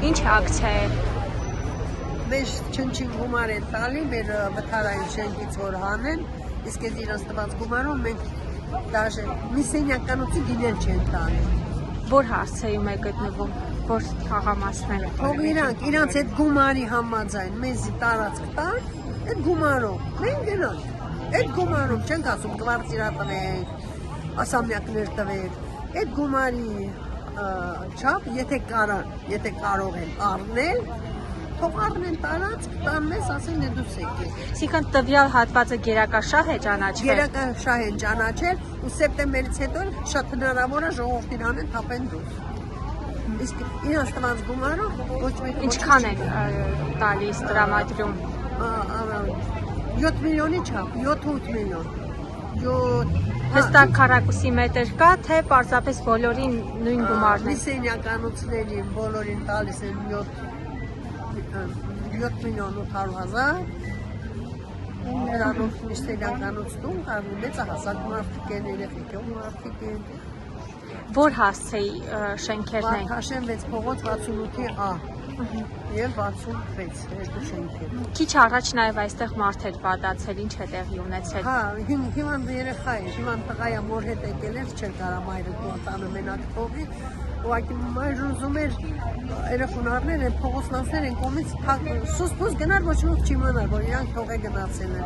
Ինչ է ակցիա։ Մեր չնչին գումար են տալի, մեր վթարային շենքից որ հանեն, իսկ այդ իրենց տված գումարով մենք դաժե մի սենյականոցի գինել չեն տալի։ Որ հարցերում է գտնվում, որ թաղամասները։ Թող իրանք այդ գումարի համաձայն մեզի տարածք տան, այդ գումարով մենք գնանք։ Այդ գումարով չենք ասում կվարտիրա տվեք, ասամյակներ տվեք, այդ գումարի չափ, եթե կարող են առնել, թող առնեն տարածք, տան մեզ, ասեն դուս եկեք։ Այսինքն տվյալ հատվածը գերակաշահ է ճանաչվել։ Գերակաշահ են ճանաչել ու սեպտեմբերից հետո շատ հնարավոր է ժողովրդին անեն թափեն դուրս։ Իսկ իրանց տված գումարով ոչ մեկ Ինչքան է տալիս տրամադրում։ 7 միլիոնի չափ, 7-8 միլիոն։ Հստակ քառակուսի մետր կա, թե պարզապես բոլորին նույն գումարն է։ Մի սենյականոցներին բոլորին տալիս են 7 միլիոն 800,000, նրանով մի սենյականոց տուն կարվում մեծահասակ մարդիկ են, երեխեք մարդիկ են։ Որ հասցեի շենքերն են։ Վարդաշեն 6 փողոց 68-ի A և 66 երկու շենքեր։ Քիչ առաջ նաև այստեղ մարդ էր պատացել, ինչ է տեղի ունեցել։ Հա, հիման երեխա է, հիման տղայա մոր հետ եկել էր, չէր կարա մայրը տանը մենակ թողի, ուղղակի մայրը ուզում էր երեխունարներ են, փողոցնացներ են կողմից սուս-փուս գնար, ոչ ոք չիմանար, որ իրանք թողե գնացել են։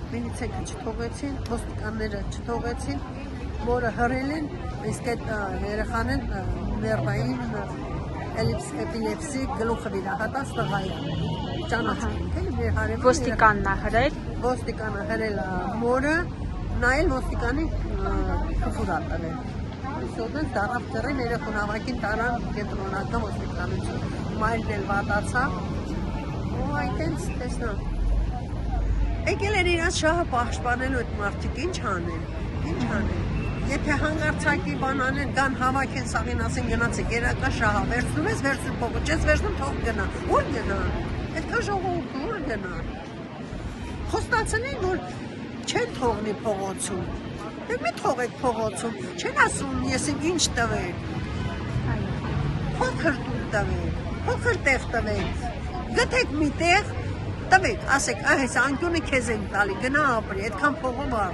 Միլիցիայը չթողեցին, ոստիկանները չթողեցին, մորը հրել են, իսկ այդ երեխան են ներվային էպիլեպսի գլուխը վիրահատած տղայի ճանաչում։ Ոստիկանն է հրել։ Ոստիկանը հրել մորը, նայել ոստիկանի քֆուրա տվել։ Այսօդենց դարավ կռեն երեխուն հավաքին տարան կենտրոնական ոստիկանություն։ Մայրն էլ վատացավ, ու այդենց տեսնան։ Եկել էր իրաց շահը պաշտպանելու այդ մարդիկ, ինչ անեն։ Եթե հանգարցակի բան անեն, կան հավաքեն սաղին ասեն գնացեք, երակա շահը վերցնում ես, վերցնում փողոց, չես վերցնում թող գնա, ուր գնա, այդքան ժողովուրդը ուր գնա։ Խոստացել են, որ չեն թողնի փողոցում, մի թողեք փողոցում, չեն ասում ես ինչ տվեք, փոքր տուն տվեք, փոքր տեղ տվեք, գտեք մի տեղ, տվեք, ասեք, այս անկյունը քեզ ենք տալի, գնա ապրի, այդքան փողով առ